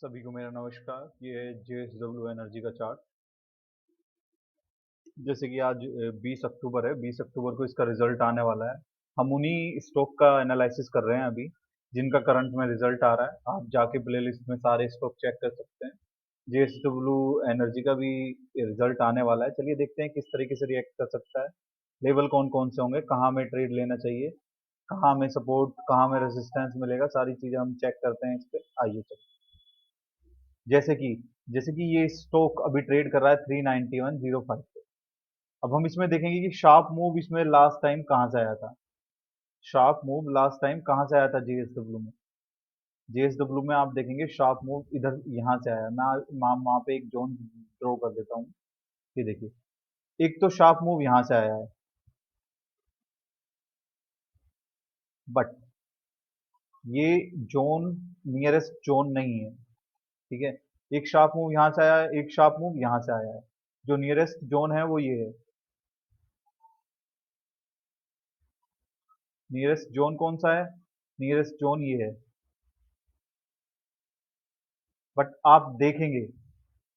सभी को मेरा नमस्कार। ये है JSW एनर्जी का चार्ट। जैसे कि आज 20 अक्टूबर है। 20 अक्टूबर को इसका रिजल्ट आने वाला है। हम उन्हीं स्टॉक का एनालिसिस कर रहे हैं अभी, जिनका करंट में रिजल्ट आ रहा है। आप जाके प्लेलिस्ट में सारे स्टॉक चेक कर सकते हैं। JSW एनर्जी का भी रिजल्ट आने वाला है। चलिए देखते हैं किस तरीके से रिएक्ट कर सकता है, लेवल कौन कौन से होंगे, कहाँ हमें ट्रेड लेना चाहिए, कहाँ हमें सपोर्ट, कहाँ हमें रेजिस्टेंस मिलेगा, सारी चीज़ें हम चेक करते हैं इस पे। आइए चलिए। जैसे कि जैसे कि ये स्टॉक अभी ट्रेड कर रहा है 391.05 पे। अब हम इसमें देखेंगे कि शार्प मूव इसमें लास्ट टाइम कहाँ से आया था। शार्प मूव लास्ट टाइम कहाँ से आया था जेएसडब्ल्यू में। जेएसडब्ल्यू में आप देखेंगे शार्प मूव इधर यहाँ से आया। मैं वहाँ पे एक जोन ड्रॉ कर देता हूँ। ये देखिए, एक तो शार्प मूव यहाँ से आया है, बट ये जोन नियरेस्ट जोन नहीं है। ठीक है, एक शार्प मूव यहाँ से आया है, एक शार्प मूव यहाँ से आया है। जो नियरेस्ट जोन है वो ये है। नियरेस्ट जोन कौन सा है? नियरेस्ट जोन ये है। बट आप देखेंगे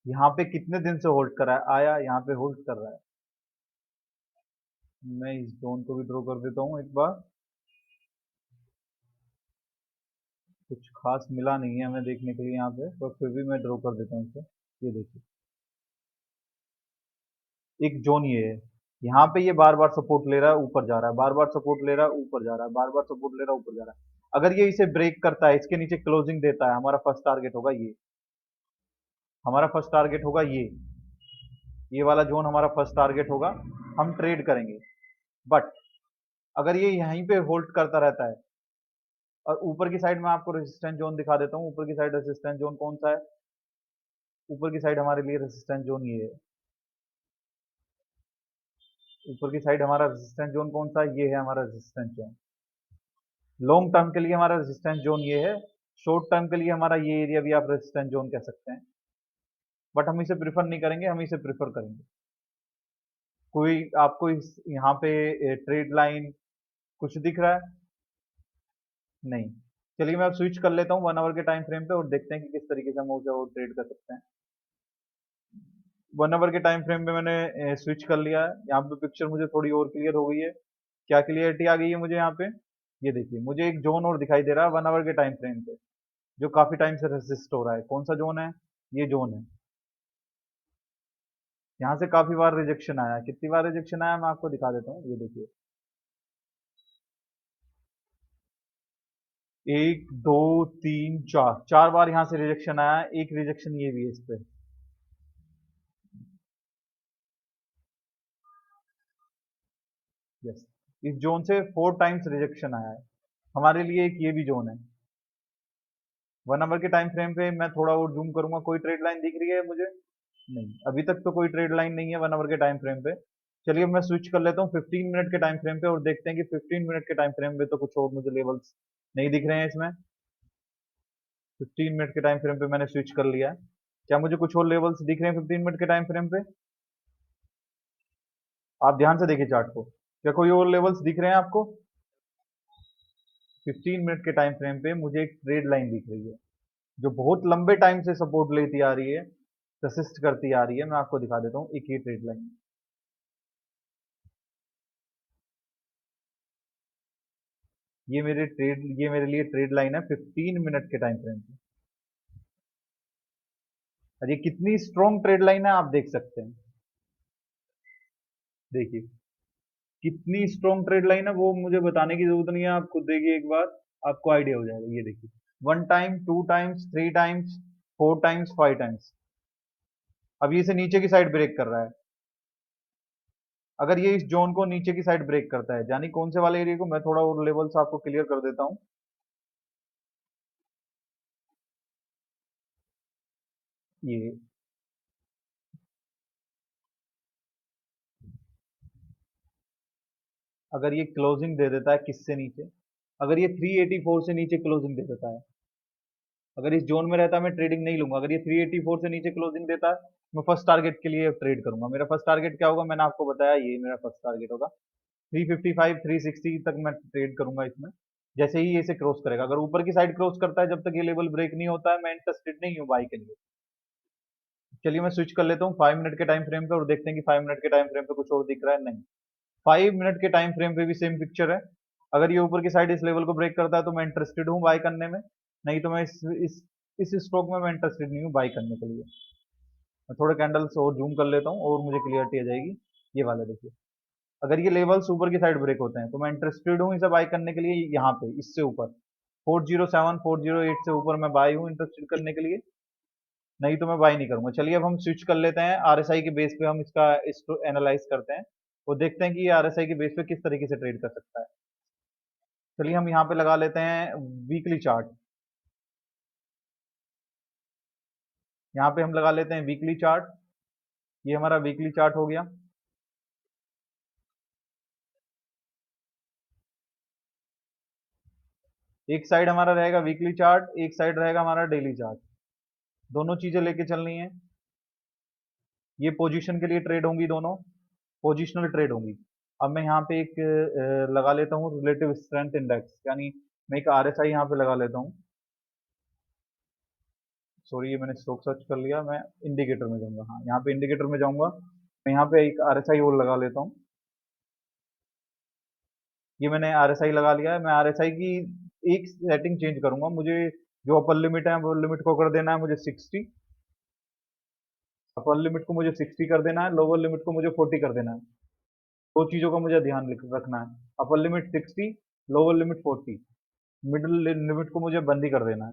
यहाँ पे कितने दिन से होल्ड कर रहा है, आया यहाँ पे होल्ड कर रहा है। मैं इस जोन को भी ड्रॉ कर देता हूँ एक बार। कुछ खास मिला नहीं है हमें देखने के लिए यहाँ पे, पर फिर भी मैं ड्रॉ कर देता हूँ इसे। ये देखिए, एक जोन ये है। यहाँ पे ये बार बार सपोर्ट ले रहा है, ऊपर जा रहा है, बार बार सपोर्ट ले रहा है, ऊपर जा रहा है, बार बार सपोर्ट ले रहा है, ऊपर जा रहा है। अगर ये इसे ब्रेक करता है, इसके नीचे क्लोजिंग देता है, हमारा फर्स्ट टारगेट होगा ये। हमारा फर्स्ट टारगेट होगा ये वाला जोन हमारा फर्स्ट टारगेट होगा। हम ट्रेड करेंगे। बट अगर ये यहीं पे होल्ड करता रहता है, और ऊपर की साइड में आपको रेजिस्टेंस जोन दिखा देता हूँ। ऊपर की साइड रेजिस्टेंस जोन कौन सा है? ऊपर की साइड हमारे लिए रेजिस्टेंस जोन ये है। ऊपर की साइड हमारा रेजिस्टेंस जोन कौन सा है? ये है हमारा रेजिस्टेंस जोन। लॉन्ग टर्म के लिए हमारा रेजिस्टेंस जोन ये है। शॉर्ट टर्म के लिए हमारा ये एरिया भी आप रेजिस्टेंस जोन कह सकते हैं। बट हम इसे प्रिफर नहीं करेंगे, हम इसे प्रिफर करेंगे। कोई आपको इस यहाँ पे ट्रेड लाइन कुछ दिख रहा है? नहीं। चलिए मैं अब स्विच कर लेता हूँ 1 आवर के टाइम फ्रेम पे, और देखते हैं कि किस तरीके से हम उसे और ट्रेड कर सकते हैं। 1 आवर के टाइम फ्रेम पे मैंने स्विच कर लिया है। यहाँ पे पिक्चर मुझे थोड़ी और क्लियर हो गई है। क्या क्लियरिटी आ गई है मुझे यहाँ पे? ये देखिए, मुझे एक जोन और दिखाई दे रहा है 1 आवर के टाइम फ्रेम पे, जो काफी टाइम से रेसिस्ट हो रहा है। कौन सा जोन है? ये जोन है। यहाँ से काफी बार रिजेक्शन आया है। कितनी बार रिजेक्शन आया मैं आपको दिखा देता हूँ। ये देखिए, 1 2 3 4 4 बार यहाँ से रिजेक्शन आया है। एक रिजेक्शन ये भी है इस पे। यस, इस जोन से 4 टाइम्स रिजेक्शन आया है। हमारे लिए एक ये भी जोन है। 1 आवर के टाइम फ्रेम पे मैं थोड़ा और जूम करूंगा। कोई ट्रेड लाइन दिख रही है मुझे? नहीं, अभी तक तो कोई ट्रेड लाइन नहीं है 1 आवर के टाइम फ्रेम पे। चलिए अब मैं स्विच कर लेता हूँ 15 मिनट के टाइम फ्रेम पे, और देखते हैं कि 15 मिनट के टाइम फ्रेम पे तो कुछ और मुझे लेवल्स नहीं दिख रहे हैं इसमें। 15 मिनट के टाइम फ्रेम पे मैंने स्विच कर लिया है। क्या मुझे कुछ और लेवल्स दिख रहे हैं 15 मिनट के टाइम फ्रेम पे? आप ध्यान से देखिए चार्ट को। क्या कोई और लेवल्स दिख रहे हैं आपको? 15 मिनट के टाइम फ्रेम पे मुझे एक ट्रेड लाइन दिख रही है, जो बहुत लंबे टाइम से सपोर्ट लेती आ रही है, रसिस्ट करती आ रही है। मैं आपको दिखा देता हूँ एक ही ट्रेड लाइन। ये मेरे लिए ट्रेड लाइन है 15 मिनट के टाइम फ्रेम पे। और ये कितनी स्ट्रॉन्ग ट्रेड लाइन है आप देख सकते हैं। देखिए, कितनी स्ट्रॉन्ग ट्रेड लाइन है वो मुझे बताने की जरूरत नहीं है। आप खुद देखिए एक बार, आपको आइडिया हो जाएगा। ये देखिए, 1 time, 2 times, 3 times, 4 times, 5 times. अब ये इसे नीचे की साइड ब्रेक कर रहा है। अगर ये इस जोन को नीचे की साइड ब्रेक करता है, यानी कौन से वाले एरिया को, मैं थोड़ा और लेवल्स आपको क्लियर कर देता हूँ। ये अगर ये क्लोजिंग दे देता है किससे नीचे, अगर ये 384 से नीचे क्लोजिंग दे देता है, अगर इस जोन में रहता है मैं ट्रेडिंग नहीं लूंगा। अगर ये 384 से नीचे क्लोजिंग देता है, मैं फर्स्ट टारगेट के लिए ट्रेड करूंगा। मेरा फर्स्ट टारगेट क्या होगा मैंने आपको बताया, ये मेरा फर्स्ट टारगेट होगा। 355 360 तक मैं ट्रेड करूंगा इसमें। जैसे ही ये इसे क्रॉस करेगा, अगर ऊपर की साइड क्रॉस करता है, जब तक ये लेवल ब्रेक नहीं होता है, मैं इंटरेस्टेड नहीं हूँ बाई के लिए। चलिए मैं स्विच कर लेता हूँ 5 मिनट के टाइम फ्रेम पे और देखते हैं कि 5 मिनट के टाइम फ्रेम पे कुछ और दिख रहा है। नहीं, 5 मिनट के टाइम फ्रेम पे भी सेम पिक्चर है। अगर ये ऊपर की साइड इस लेवल को ब्रेक करता है तो मैं इंटरेस्टेड हूँ बाय करने में, नहीं तो मैं इस स्टॉक में मैं इंटरेस्टेड नहीं हूँ बाय करने के लिए। मैं थोड़े कैंडल्स और जूम कर लेता हूँ और मुझे क्लियरिटी आ जाएगी। ये वाला देखिए, अगर ये लेवल्स ऊपर की साइड ब्रेक होते हैं तो मैं इंटरेस्टेड हूँ इसे बाय करने के लिए। यहाँ पे इससे ऊपर 407 408 से ऊपर मैं बाय हूँ इंटरेस्टेड करने के लिए, नहीं तो मैं बाय नहीं करूंगा। चलिए अब हम स्विच कर लेते हैं आरएसआई के बेस पे, हम इसका इसको एनालाइज करते हैं और देखते हैं कि ये आरएसआई के बेस पे किस तरीके से ट्रेड कर सकता है। चलिए हम यहाँ पे लगा लेते हैं वीकली चार्ट। यहाँ पे हम लगा लेते हैं वीकली चार्ट। ये हमारा वीकली चार्ट हो गया। एक साइड हमारा रहेगा वीकली चार्ट, एक साइड रहेगा हमारा डेली चार्ट। दोनों चीजें लेके चलनी है। ये पोजीशन के लिए ट्रेड होंगी, दोनों पोजिशनल ट्रेड होंगी। अब मैं यहाँ पे एक लगा लेता हूँ रिलेटिव स्ट्रेंथ इंडेक्स, यानी मैं एक आरएसआई यहाँ पे लगा लेता हूँ। सॉरी, ये मैंने स्टॉक सर्च कर लिया, मैं इंडिकेटर में जाऊंगा। हाँ, यहाँ पे इंडिकेटर में जाऊंगा, मैं यहाँ पे एक आरएसआई और लगा लेता हूँ। ये मैंने आरएसआई लगा लिया है। मैं आरएसआई की एक सेटिंग चेंज करूंगा। मुझे जो अपर लिमिट है अपर लिमिट को कर देना है मुझे 60। अपर लिमिट को मुझे 60 कर देना है, लोअर लिमिट को मुझे 40 कर देना है। दो चीजों का मुझे ध्यान रखना है, upper limit 60, lower limit 40। Middle limit को मुझे बंद ही कर देना है।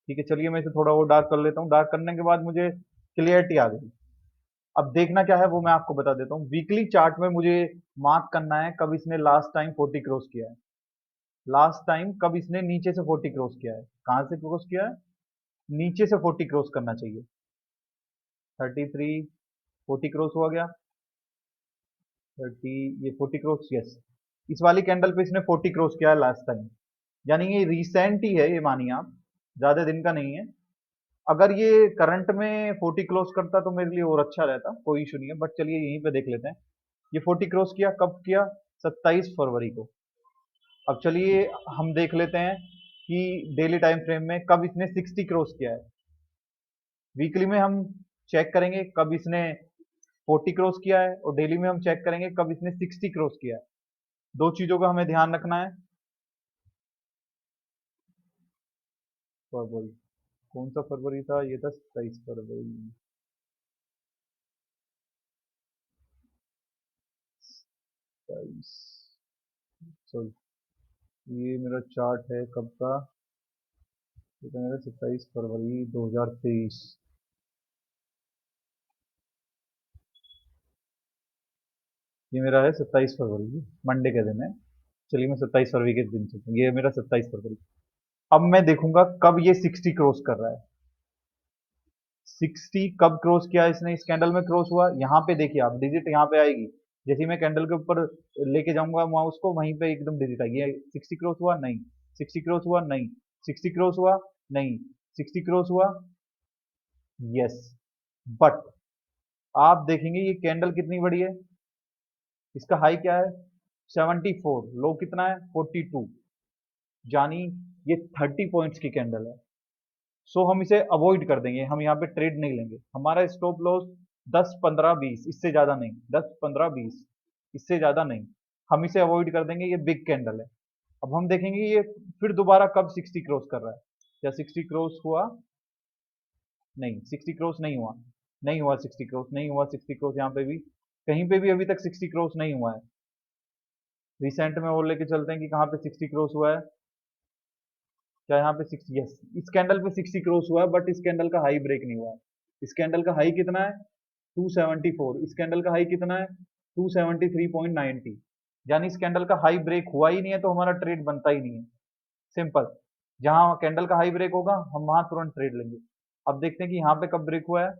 ठीक है, चलिए मैं इसे थोड़ा और डार्क कर लेता हूँ। डार्क करने के बाद मुझे क्लियरिटी आ गई। अब देखना क्या है वो मैं आपको बता देता हूँ। वीकली चार्ट में मुझे मार्क करना है कब इसने लास्ट टाइम 40 क्रॉस किया है। लास्ट टाइम कब इसने नीचे से 40 क्रॉस किया है, कहां से क्रॉस किया है, नीचे से 40 क्रॉस करना चाहिए। 33, 40 क्रॉस हुआ गया। 30, ये 40 क्रॉस, यस। इस वाली कैंडल पे इसने 40 क्रॉस किया है लास्ट टाइम, यानी ये रिसेंट ही है, ये मानिए आप, ज्यादा दिन का नहीं है। अगर ये करंट में 40 क्रॉस करता तो मेरे लिए और अच्छा रहता, कोई इशू नहीं है, बट चलिए यहीं पे देख लेते हैं। ये 40 क्रॉस किया कब किया, 27 फरवरी को। अब चलिए हम देख लेते हैं कि डेली टाइम फ्रेम में कब इसने 60 क्रॉस किया है। वीकली में हम चेक करेंगे कब इसने 40 क्रॉस किया है, और डेली में हम चेक करेंगे कब इसने 60 क्रॉस किया है। दो चीजों का हमें ध्यान रखना है। फरवरी, कौन सा फरवरी था, ये था 27 फरवरी। 27, सॉरी, ये मेरा चार्ट है कब का, ये तो मेरा 27 फरवरी 2023। ये मेरा है 27 फरवरी, मंडे के दिन है। चलिए मैं 27 फरवरी के दिन से, ये मेरा 27 फरवरी। अब मैं देखूंगा कब ये 60 क्रॉस कर रहा है। 60 कब क्रॉस किया इसने, इस कैंडल में क्रॉस हुआ। यहाँ पे देखिए आप, डिजिट यहाँ पे आएगी। जैसे ही मैं कैंडल के ऊपर लेके जाऊंगा माउस को, वहीं पे एकदम डिजिट आएगी। 60 क्रॉस हुआ, नहीं। 60 क्रॉस हुआ, नहीं। 60 क्रॉस हुआ, नहीं। 60 क्रॉस हुआ, यस। बट आप देखेंगे ये कैंडल कितनी बड़ी है, इसका हाई क्या है 74, लो कितना है 42, यानी ये 30 पॉइंट्स की कैंडल है। सो हम इसे अवॉइड कर देंगे, हम यहाँ पे ट्रेड नहीं लेंगे। हमारा स्टॉप लॉस 10 15 20, इससे ज्यादा नहीं। 10 15 20, इससे ज्यादा नहीं। हम इसे अवॉइड कर देंगे, ये बिग कैंडल है। अब हम देखेंगे ये फिर दोबारा कब 60 क्रॉस कर रहा है। क्या 60 क्रॉस हुआ, नहीं। 60 क्रॉस नहीं हुआ, नहीं हुआ 60 क्रॉस, नहीं हुआ 60 क्रॉस। यहाँ पे भी कहीं पे भी अभी तक 60 क्रॉस नहीं हुआ है। रिसेंट में और लेके चलते हैं कि कहाँ पे 60 क्रॉस हुआ है। क्या यहाँ पे 60, यस, इस कैंडल पे 60 क्रॉस हुआ है, बट इस कैंडल का हाई ब्रेक नहीं हुआ है। इस कैंडल का हाई कितना है 274, इस कैंडल का हाई कितना है 273.90, यानी इस कैंडल का हाई ब्रेक हुआ ही नहीं है, तो हमारा ट्रेड बनता ही नहीं है। सिंपल, जहां कैंडल का हाई ब्रेक होगा हम वहां तुरंत ट्रेड लेंगे। अब देखते हैं कि यहाँ पे कब ब्रेक हुआ है।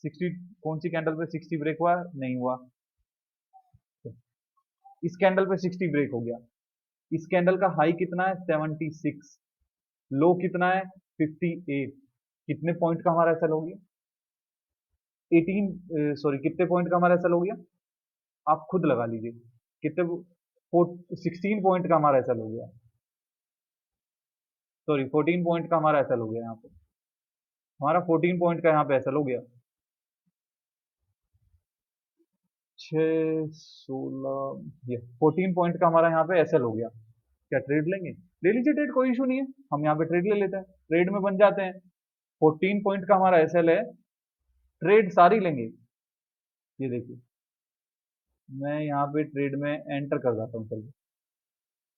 60, कौन सी कैंडल पे 60 ब्रेक हुआ है, नहीं हुआ। इस कैंडल पे 60 ब्रेक हो गया। इस कैंडल का हाई कितना है 76, लो कितना है 58। कितने पॉइंट का हमारा एसएल हो गया, 18, सॉरी, कितने पॉइंट का हमारा एसएल हो गया, आप खुद लगा लीजिए कितने। 16 पॉइंट का हमारा एसएल हो गया। सॉरी 14 पॉइंट का हमारा एसएल हो गया यहाँ पे, हमारा 14 पॉइंट का यहाँ पे एसएल हो गया। 6 16 ये 14 पॉइंट का हमारा यहाँ पे एसएल हो गया। क्या ट्रेड लेंगे? ले लीजिए ट्रेड, कोई इशू नहीं है, हम यहाँ पे ट्रेड ले लेते हैं, ट्रेड में बन जाते हैं। 14 पॉइंट का हमारा एसएल है, ट्रेड सारी लेंगे। ये देखिए मैं यहाँ पे ट्रेड में एंटर कर जाता हूँ, चलिए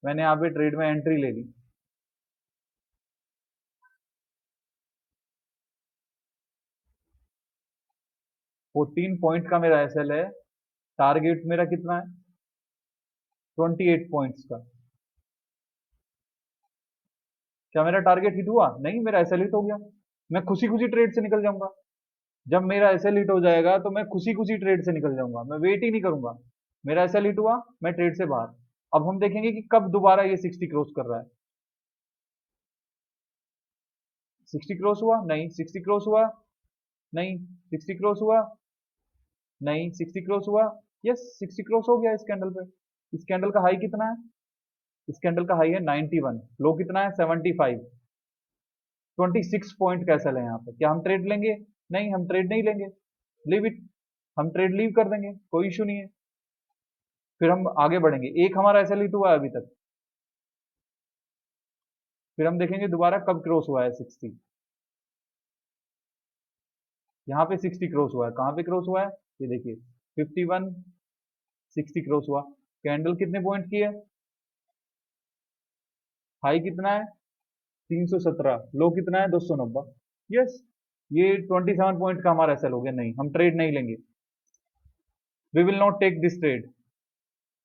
मैंने यहाँ पे ट्रेड में एंट्री ले ली। फोर्टीन पॉइंट का मेरा एसएल है, टारगेट मेरा कितना है? 28 पॉइंट्स का। क्या मेरा टारगेट हिट हुआ? नहीं, मेरा एसएल हिट हो गया। मैं खुशी खुशी ट्रेड से निकल जाऊंगा। जब मेरा एसएल हिट हो जाएगा तो मैं खुशी खुशी ट्रेड से निकल जाऊंगा, मैं वेट ही नहीं करूंगा। मेरा एसएल हिट हुआ, मैं ट्रेड से बाहर। अब हम देखेंगे कि कब दोबारा ये 60 क्रॉस कर रहा है। 60 क्रॉस हुआ? नहीं। 60 क्रॉस हुआ? नहीं। 60 क्रॉस हुआ? नहीं। 60 क्रॉस हुआ? यस, 60 क्रॉस हो गया इस कैंडल पे। इस कैंडल का हाई कितना है? इस कैंडल का हाई है 91, लो कितना है? 75। 26 पॉइंट का एसएल है यहाँ पे। क्या हम ट्रेड लेंगे? नहीं, हम ट्रेड नहीं लेंगे, लीव इट, हम ट्रेड लीव कर देंगे, कोई इशू नहीं है। फिर हम आगे बढ़ेंगे, एक हमारा एसएल हिट हुआ है अभी तक, फिर हम देखेंगे दोबारा कब क्रॉस हुआ है 60। यहाँ पे 60 क्रॉस हुआ है, कहाँ पे क्रॉस हुआ है? ये देखिए 51, 60 क्रॉस हुआ। कैंडल कितने पॉइंट की है? हाई कितना है? 317, लो कितना है? 290। यस, ये 27 पॉइंट का हमारा एसएल हो गया। नहीं, हम ट्रेड नहीं लेंगे, we will not take this trade.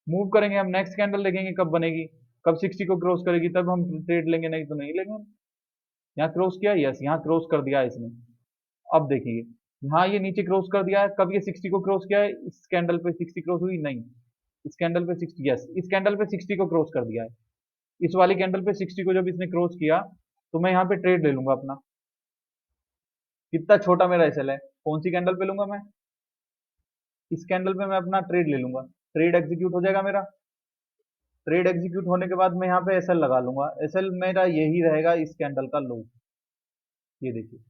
Move करेंगे, हम नेक्स्ट कैंडल देखेंगे कब बनेगी, कब 60 को क्रॉस करेगी, तब हम ट्रेड लेंगे, नहीं तो नहीं लेंगे। यहाँ क्रॉस किया? यस, यहाँ क्रॉस कर दिया है इसने। अब देखिए यहाँ ये नीचे क्रॉस कर दिया है, कब ये 60 को क्रॉस किया है? इस कैंडल पे 60 क्रॉस हुई? नहीं। इस कैंडल पे 60, यस, इस कैंडल पे 60 को क्रॉस कर दिया है। इस वाली कैंडल पे 60 को जब इसने क्रॉस किया तो मैं यहाँ पे ट्रेड ले लूंगा अपना। कितना छोटा मेरा एसएल है, कौन सी कैंडल पे लूंगा मैं? इस कैंडल पे मैं अपना ट्रेड ले लूंगा, ट्रेड एग्जीक्यूट हो जाएगा मेरा। ट्रेड एग्जीक्यूट होने के बाद मैं यहाँ पे एसएल लगा लूंगा, एसएल मेरा यही रहेगा इस कैंडल का लो। ये देखिए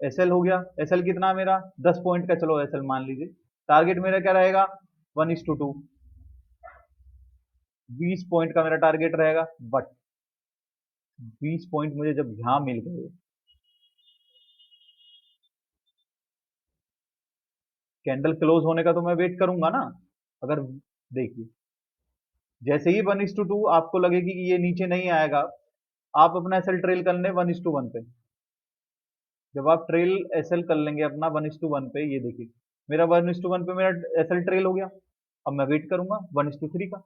एसएल हो गया। एसएल कितना मेरा? 10 पॉइंट का, चलो एसएल मान लीजिए। टारगेट मेरा क्या रहेगा? 1:2, 20 पॉइंट का मेरा टारगेट रहेगा। बट 20 पॉइंट मुझे जब यहाँ मिल गए, कैंडल क्लोज होने का तो मैं वेट करूंगा ना। अगर देखिए जैसे ही 1:2 आपको लगेगी कि ये नीचे नहीं आएगा, आप अपना एसएल ट्रेल कर लें 1:1 पे। जब आप ट्रेल एसएल कर लेंगे अपना 1:1 पे, ये देखिए मेरा 1:1 पे मेरा एसएल ट्रेल हो गया। अब मैं वेट करूंगा 1:3 का,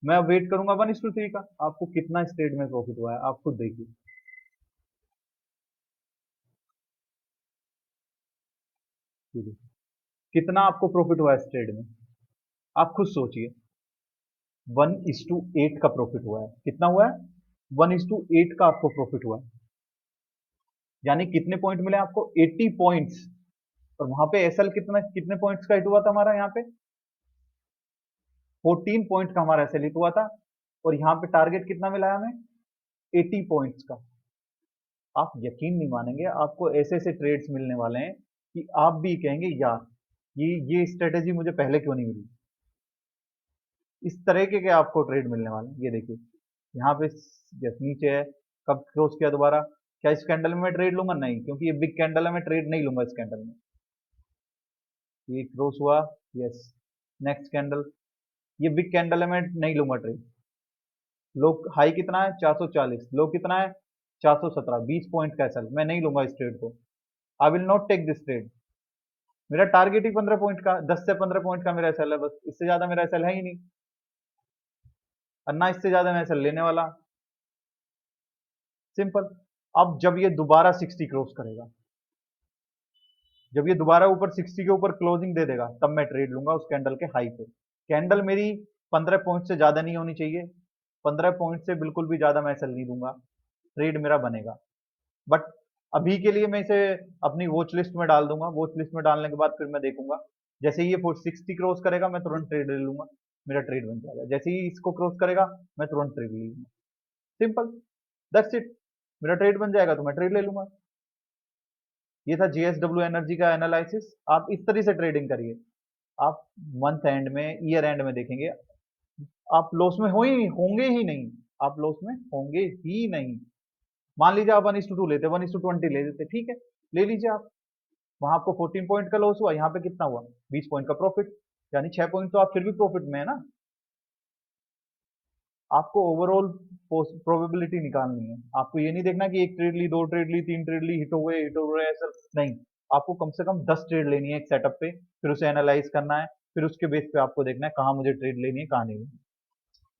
मैं अब वेट करूंगा 1:3 का। आपको कितना इस ट्रेड में प्रॉफिट हुआ है आप खुद देखिए। ये देखिए, कितना आपको प्रॉफिट हुआ है इस ट्रेड में, आप खुद सोचिए। 1:8 का प्रॉफिट हुआ है। कितना हुआ है? 1:8 का आपको प्रॉफिट हुआ है। यानी कितने पॉइंट मिले आपको? 80 पॉइंट्स। और वहां पे एसएल कितना, कितने पॉइंट्स का हिट हुआ था हमारा? यहाँ पे 14 पॉइंट का हमारा एसएल हिट हुआ था। और यहाँ पे टारगेट कितना मिला है हमें? 80 पॉइंट्स का। आप यकीन नहीं मानेंगे, आपको ऐसे ऐसे ट्रेड्स मिलने वाले हैं कि आप भी कहेंगे यार ये स्ट्रेटेजी मुझे पहले क्यों नहीं मिली। इस तरह के आपको ट्रेड मिलने वाले हैं। ये देखिए यहाँ पे जस्ट नीचे है, कब क्रॉस किया दोबारा? क्या इस कैंडल में मैं ट्रेड लूंगा? नहीं, क्योंकि ये बिग कैंडल है, मैं ट्रेड नहीं लूंगा इस कैंडल में। ये क्रॉस हुआ? यस। नेक्स्ट कैंडल, ये बिग कैंडल है, मैं नहीं लूंगा ट्रेड। लो हाई कितना है? 440, लो कितना है? 417, 20 पॉइंट का एसएल, मैं नहीं लूंगा इस ट्रेड को। I will not take this trade. मेरा टारगेट ही 15 पॉइंट का, 10 से 15 पॉइंट का मेरा एसएल है, बस इससे ज्यादा मेरा एसएल है ही नहीं, और ना इससे ज्यादा मैं एसएल लेने वाला। सिंपल। अब जब ये दोबारा 60 क्रॉस करेगा, जब ये दोबारा ऊपर 60 के ऊपर क्लोजिंग दे देगा, तब मैं ट्रेड लूंगा उस कैंडल के हाई पे। कैंडल मेरी 15 पॉइंट से ज्यादा नहीं होनी चाहिए, 15 पॉइंट से बिल्कुल भी ज्यादा मैं एसएल नहीं दूंगा, ट्रेड मेरा बनेगा। बट अभी के लिए मैं इसे अपनी वॉच लिस्ट में डाल दूंगा, वॉच लिस्ट में डालने के बाद फिर मैं देखूंगा, जैसे ही ये 60 क्रॉस करेगा मैं तुरंत ट्रेड ले लूंगा, मेरा ट्रेड बन जाएगा। जैसे ही इसको क्रॉस करेगा मैं तुरंत ट्रेड ले लूंगा। Simple, that's it. मेरा ट्रेड बन जाएगा तो मैं ट्रेड ले लूंगा। ये था जेएसडब्ल्यू एनर्जी का एनालिसिस। आप इस तरह से ट्रेडिंग करिए। आप मंथ एंड में, ईयर एंड में देखेंगे, आप लॉस में होंगे ही नहीं। आप लॉस में होंगे ही नहीं। मान लीजिए आप 1:2 लेते, 1:20 ले लेते, ठीक है, ले लीजिए आप। वहां आपको 14 पॉइंट का लॉस हुआ, यहाँ पे कितना हुआ, 20 पॉइंट का प्रॉफिट, यानी 6 पॉइंट तो आप फिर भी प्रॉफिट में है ना। आपको ओवरऑल प्रोबेबिलिटी निकालनी है। आपको ये नहीं देखना कि एक ट्रेड ली, दो ट्रेड ली, तीन ट्रेड ली, हिट हो गए, ऐसा नहीं। आपको कम से कम 10 ट्रेड लेनी है एक सेटअप पे, फिर उसे एनालाइज करना है, फिर उसके बेस पे आपको देखना है कहाँ मुझे ट्रेड लेनी है, कहाँ नहीं।